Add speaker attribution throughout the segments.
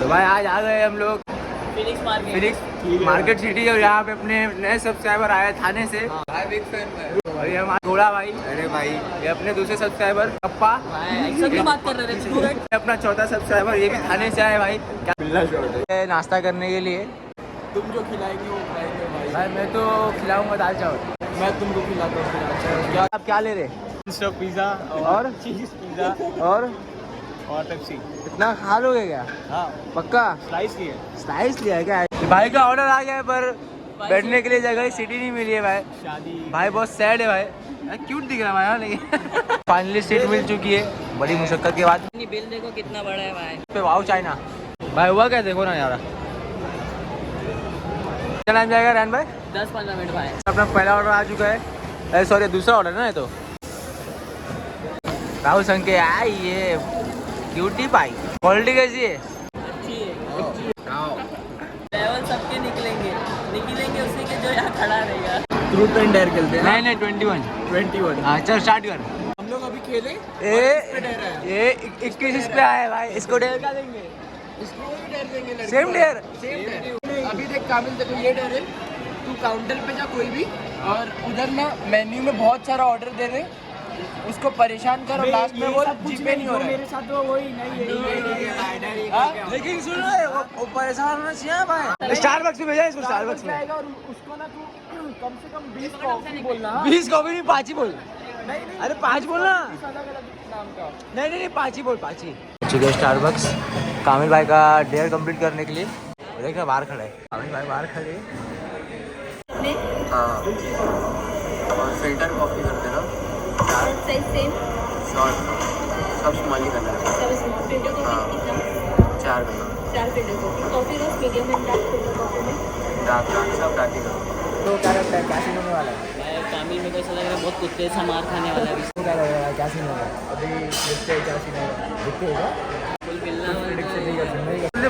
Speaker 1: तो भाई आज आ गए हम लोग
Speaker 2: फिनिक्स
Speaker 1: मार्केट सिटी और यहाँ पे अपने नए सब्सक्राइबर आए थाने से।
Speaker 2: भाई बिग फैन
Speaker 1: और ये हमारा घोड़ा भाई,
Speaker 2: अरे भाई
Speaker 1: ये अपने दूसरे सब्सक्राइबर कप्पा,
Speaker 2: ऐसा बात कर रहे थे
Speaker 1: अपना चौथा सब्सक्राइबर ये भी थाने से आए भाई क्या नाश्ता करने के लिए।
Speaker 2: तुम जो खिलाएंगे वो खाएंगे भाई।
Speaker 1: भाई मैं तो खिलाऊंगा दाल चावल।
Speaker 2: मैं तुमको खिलाता हूँ।
Speaker 1: आप क्या ले रहे?
Speaker 2: पिज्जा
Speaker 1: और
Speaker 2: चीज पिज्जा
Speaker 1: और
Speaker 2: पेप्सी।
Speaker 1: इतना खा लोगे क्या?
Speaker 2: हाँ
Speaker 1: पक्का
Speaker 2: स्लाइस की है।
Speaker 1: स्लाइस लिया है क्या? भाई का ऑर्डर आ गया है पर बैठने के लिए जगह सीटी नहीं मिली है भाई।
Speaker 2: शादी
Speaker 1: भाई बहुत सैड है भाई, क्यूट दिख रहा है भाई। हाँ लेकिन फाइनली सीट मिल चुकी है बड़ी मुशक्कत के बाद।
Speaker 3: बिल देखो कितना बड़ा है भाई।
Speaker 1: पे वाओ चाइना भाई हुआ क्या देखो ना यार। क्या टाइम जाएगा रैन भाई?
Speaker 3: 10-15 मिनट भाई।
Speaker 1: अपना पहला ऑर्डर आ चुका है, सॉरी दूसरा ऑर्डर ना ये तो। राहुल संके आई ये क्यूटी पाई। क्वालिटी कैसी है?
Speaker 3: अच्छी है। लेवल सबके निकलेंगे उसी के जो यहाँ खड़ा रहेगा।
Speaker 2: ट्रूथ एंड डेयर खेलते हैं।
Speaker 1: नहीं 21।
Speaker 2: 21।
Speaker 1: हाँ चल स्टार्ट कर।
Speaker 2: हम लोग अभी खेले
Speaker 1: ये 21 इस पे आया है भाई, इसको डेयर क्या देंगे?
Speaker 2: इसको भी डेयर देंगे लड़के।
Speaker 1: Same dare.
Speaker 2: Same dare. अभी देख कामिल देखो ये डेयर है, तू काउंटर पे जा कोई भी और उधर ना मेन्यू में बहुत सारा ऑर्डर दे दे, उसको परेशान कर और लास्ट में बोल जीपे नहीं हो रहा है। मेरे साथ तो वही नहीं।
Speaker 1: लेकिन सुन वो परेशान होना चाहिए भाई। स्टारबक्स में भेजा इसको, स्टारबक्स में
Speaker 2: और उसको ना तू कम से कम 20 कॉफी बोलना।
Speaker 1: 20 कॉफी नहीं 5 ही बोल।
Speaker 2: नहीं
Speaker 1: अरे 5 बोलना।
Speaker 2: नाम का
Speaker 1: नहीं 5 ही बोल 5 ही। चुके स्टारबक्स कामिल भाई का डेयर कंप्लीट करने के लिए। देखा बाहर खड़ा है कामिल भाई, बाहर खड़े हैं। हाँ और फिल्टर कॉफी करते ना शॉर्ट सब स्मॉली करना है। हाँ 4 करना।
Speaker 4: 4 फिल्टर कॉफी रोज medium and black filter coffee में
Speaker 1: डार्क सब डार्क ही करो। तो क्या लगता है क्या सीन होने वाला है?
Speaker 3: भाई कामिल में तो ऐसा लग रहा है बहुत कुत्ते से मार खाने वाला है।
Speaker 1: क्या लग रहा है क्या सीन होगा? अभी देखते हैं क्या सीन होगा, देखते होगा।
Speaker 3: फुल मिलना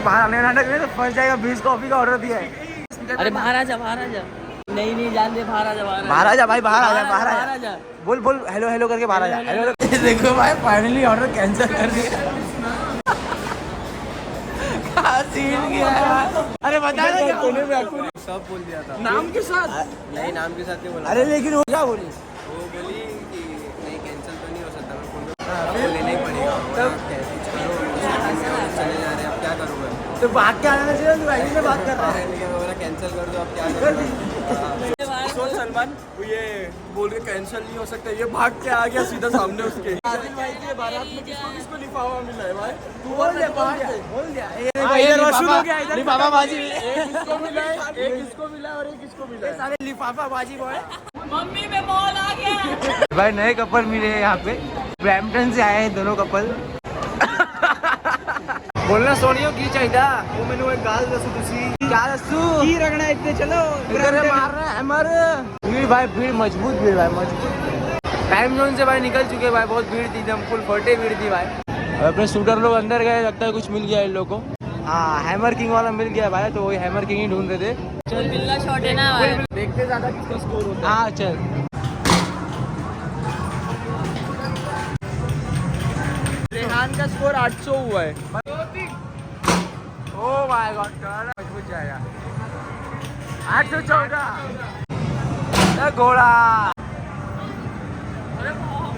Speaker 1: बाहर आने नाटक में तो फंस जाएगा। 20 कॉफी का ऑर्डर दिया है।
Speaker 3: अरे बाहर आ जा नहीं जान दे। बाहर आ जा
Speaker 1: बाहर आ जा भाई, बाहर आ जा, बाहर
Speaker 3: आ
Speaker 1: आ
Speaker 3: जा।
Speaker 1: जा। बोल हेलो हेलो करके बाहर आ जा। हेलो देखो भाई फाइनली ऑर्डर कैंसिल कर दिया। क्या सीन किया है? अरे बता दे क्या
Speaker 2: सब बोल दिया था
Speaker 1: नाम के साथ?
Speaker 2: नहीं नाम के साथ नहीं बोला।
Speaker 1: अरे लेकिन वो क्या बोली?
Speaker 2: वो बोली कि नहीं कैंसिल तो नहीं हो सकता, मैं फोन लेना ही पड़ेगा।
Speaker 1: तब
Speaker 2: चले जा रहे हैं अब क्या करूँगा।
Speaker 1: तो भाग के आना चाहिए। तू ऐसे बात कर रहा है।
Speaker 2: लेकिन मैं बोला कैंसिल कर दो अब क्या
Speaker 1: कर
Speaker 2: करूँ।
Speaker 1: दी।
Speaker 2: सोच सलमान वो ये बोल के कैंसिल नहीं हो सकता, ये भाग के आ गया सीधा सामने उसके। आदिल भाई के बारात में किसको लिफाफा मिला है भाई?
Speaker 1: तू बोल दिया
Speaker 2: इधर वसूल हो गया, इधर
Speaker 1: लिफाफा बाजी।
Speaker 2: एक इसको मिला है, एक इसको मिला है और एक इसको मिला है।
Speaker 1: सारे लिफाफा बाजी बॉय।
Speaker 3: मम्मी पे बॉल आ गया।
Speaker 1: भाई नए कपल मिले हैं यहाँ पे, ब्रैम्पटन से आए हैं दोनों कपल। बोलना सोनियो की चाहिए वो मैंने एक गाल दसू तुसी क्या दसू की रगड़ा इतने चलो इधर मार रहा है हमार भीड़ भाई, भीड़ मजबूत भीड़ भाई, मजबूत। टाइम जोन से भाई निकल चुके भाई, बहुत भीड़ थी एकदम फुल फटे भीड़ थी भाई। और अपने शूटर लोग अंदर गए, लगता है कुछ मिल गया इन लोगों को। हाँ हैमर किंग वाला मिल गया भाई, तो वही हैमर किंग ही ढूंढ रहे थे।
Speaker 3: चल बिल्ला शॉट है ना भाई।
Speaker 2: देखते ज्यादा किसका स्कोर होता है।
Speaker 1: हाँ चल
Speaker 2: रेहान का स्कोर 800 हुआ है।
Speaker 1: ओ माय गॉड मजबूत जाएगा। 814 घोड़ा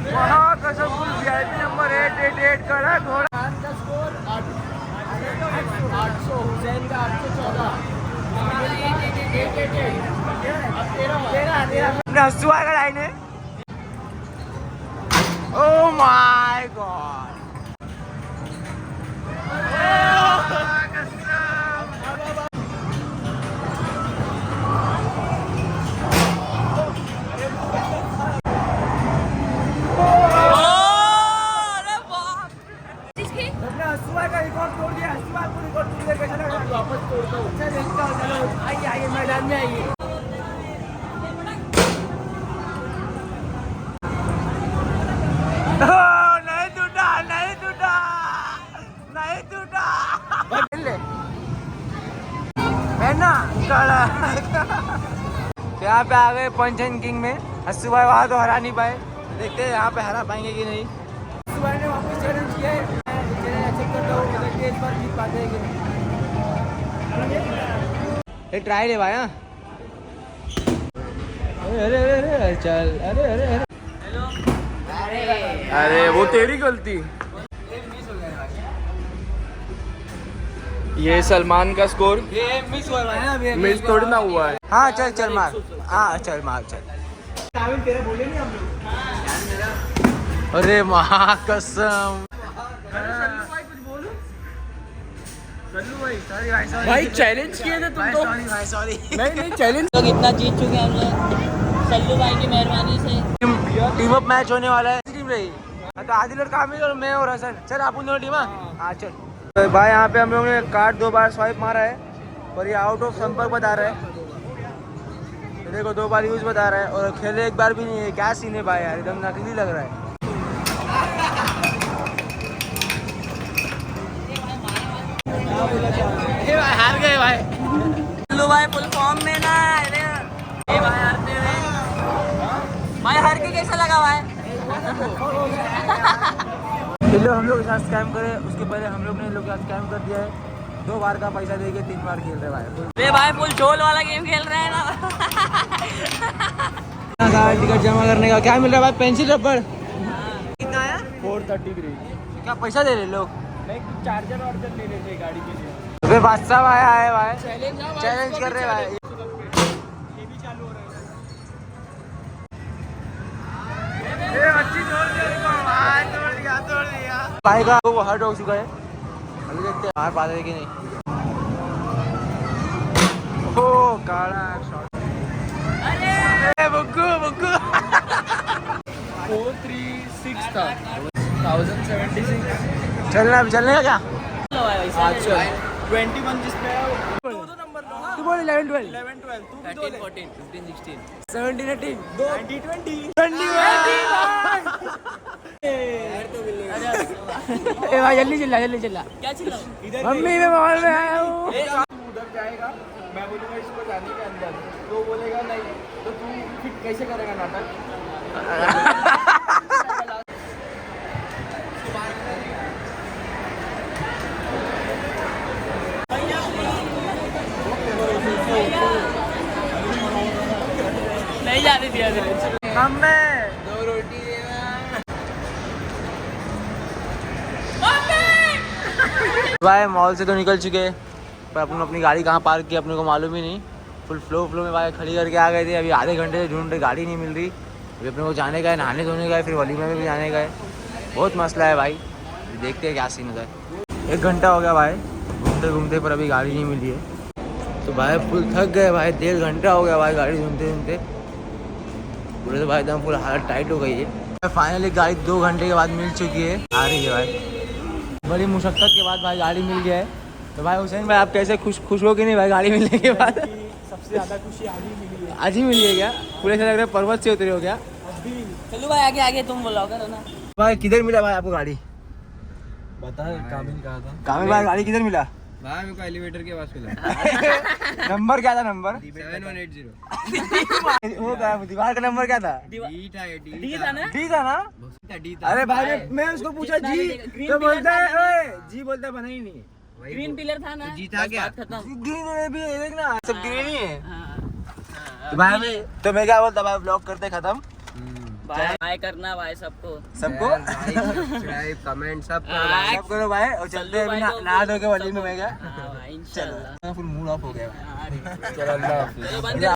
Speaker 1: वहाँ कसम VIP नंबर 888 का है घोड़ा।
Speaker 2: रेहान का स्कोर 800, हुसैन का 814।
Speaker 1: अपने हंसू आएगा लाइन। ओ माय गॉड का रिकॉर्ड तोड़ दिया। को रिकॉर्ड तोड़ दिया। चलो वापस तोड़ता हूँ। चलो आइए मैदान में आइए। नहीं टूटा है ना यहाँ पे आ गए पंचन किंग में। हस्सू भाई वहाँ तो हरा नहीं पाए, देखते हैं यहाँ पे हरा पाएंगे कि नहीं। हस्सू भाई ने वापस चैलेंज किया है, चैलेंज एक्सेप्ट करता हूँ, इस बार जीत पाते हैं कि नहीं। ये ट्राई ले भाई। हाँ अरे अरे अरे अरे चल अरे अरे अरे
Speaker 2: अरे वो तेरी गलती। ये सलमान का स्कोर
Speaker 1: ये मिस हुआ है ना,
Speaker 2: मिस थोड़ी ना हुआ है।
Speaker 1: हाँ चल चल मार, हाँ चल मार चल। तेरा बोले नहीं हम लोग। अरे माँ कसम
Speaker 2: भाई चैलेंज किए थे तुम तो।
Speaker 1: भाई सॉरी।
Speaker 2: नहीं चैलेंज।
Speaker 3: लोग इतना जीत चुके हैं हम लोग सल्लू भाई की मेहरबानी से।
Speaker 1: टीम अप मैच होने वाला है। टीम रही तो आदिल और कामिल और मैं और हसन। चल आप दोनों टीम। हाँ चल। तो भाई यहाँ पे हम लोगों ने कार्ड 2 बार स्वाइप मारा है और ये आउट ऑफ संपर्क बता रहा है। ये देखो 2 बार यूज बता रहा है और खेले 1 बार भी नहीं है। क्या सीन है भाई यार, एकदम नकली लग रहा है। हार गए भाई।
Speaker 3: सल्लू भाई फुल फॉर्म में ना। अरे ये भाई हारते हुए भाई हार के कैसा लगा भाई?
Speaker 1: चलो हम लोग के साथ स्कैम करे, उसके पहले हम लोग ने इन लोग के साथ स्कैम कर दिया है। 2 बार का पैसा देके 3 बार खेल रहे भाई।
Speaker 3: ये भाई फुल झोल वाला गेम खेल रहे हैं ना।
Speaker 1: टिकट जमा करने का क्या मिल रहा है भाई? पेंसिल रबड़ कितना आया?
Speaker 2: 433।
Speaker 1: क्या पैसा दे रहे लोग?
Speaker 2: नहीं चार्जर वार्जर ले लेते गाड़ी के लिए।
Speaker 1: अबे बादशाह भाई आए भाई, चैलेंज कर रहे भाई।
Speaker 2: ये भी चालू हो रहा है।
Speaker 1: भाई का वो हर्ट हो चुका है। अभी देखते हैं मार पाते हैं कि नहीं। ओ काला शॉट। अरे बुक्कू बुक्कू
Speaker 2: 436 था 1076।
Speaker 1: चलना चलने का क्या?
Speaker 3: चलो भाई वैसे
Speaker 2: आज चल 21 जिसमें दो नंबर दो।
Speaker 1: तू बोल 11 12
Speaker 2: 11 12 तू भी
Speaker 3: 13 14 15 16
Speaker 1: 17 18
Speaker 2: 20 20
Speaker 1: ए भाई जल्दी चिल्ला जल्दी चिल्ला।
Speaker 3: क्या चिल्लाओ?
Speaker 1: मम्मी मैं मोबाइल में आया हूँ।
Speaker 2: उधर जाएगा, मैं बोलूँगा इसको जाने के अंदर, तो बोलेगा नहीं, तो तू फिर कैसे करेगा नाटक?
Speaker 3: नहीं जाने दिया तेरे।
Speaker 1: मम्मी
Speaker 2: 2 रोटी देना।
Speaker 1: भाई मॉल से तो निकल चुके हैं पर अपन अपनी गाड़ी कहाँ पार्क की अपने को मालूम ही नहीं। फुल फ्लो में भाई खड़ी करके आ गए थे। अभी आधे घंटे से ढूंढ रहे, गाड़ी नहीं मिल रही। अभी अपने को जाने का है, नहाने धोने का है, फिर वलीमे में भी जाने का है। बहुत मसला है भाई, देखते हैं क्या सीन होता है। 1 घंटा हो गया भाई घूमते घूमते पर अभी गाड़ी नहीं मिली है। तो भाई फुल थक गए भाई, 1.5 घंटा हो गया भाई गाड़ी ढूंढते ढूंढते। पूरे तो भाई एकदम पूरा हालत टाइट हो गई है। फाइनली गाड़ी 2 घंटे के बाद मिल चुकी है, आ रही है भाई। बड़ी मुशक्क़त के बाद भाई गाड़ी मिल गया है। तो भाई हुसैन भाई आप कैसे खुश हो कि नहीं भाई गाड़ी मिलने के बाद?
Speaker 2: सबसे ज़्यादा खुशी आज ही मिली है।
Speaker 1: आज ही मिली है क्या? पूरे से लग रहा है पर्वत से उतरे हो क्या?
Speaker 3: चलो भाई आगे आगे तुम ब्लॉगर हो ना।
Speaker 1: भाई किधर मिला भाई आपको गाड़ी?
Speaker 2: बता कामिल कहा था।
Speaker 1: कामिल भाई गाड़ी किधर मिला?
Speaker 2: भाई मेरे को एलिवेटर के पास मिला।
Speaker 1: नंबर क्या था? नंबर
Speaker 2: 7180।
Speaker 1: वो क्या दीवार का नंबर क्या था?
Speaker 3: डी था ना?
Speaker 1: डी था ना? अरे भाई मैं उसको पूछा जी तो बोलता है ओए जी बोलता है, बना ही नहीं।
Speaker 3: ग्रीन पिलर था ना?
Speaker 2: जीता क्या?
Speaker 3: खत्म।
Speaker 1: ग्रीन भी है, देख ना सब ग्रीन ही है।
Speaker 3: हाँ।
Speaker 1: तो भाई तो मैं क्या बोलता भाई ब्लॉग करते खत्म।
Speaker 3: बाय करना भाई सबको।
Speaker 1: सबको
Speaker 2: सब्सक्राइब कमेंट सब
Speaker 1: सब करो भाई और चलते हैं नहा धो के वली में। मैं क्या
Speaker 3: हाँ भाई इंशाल्लाह।
Speaker 1: फुल मूड ऑफ हो गया भाई।
Speaker 3: चलो बंद कर।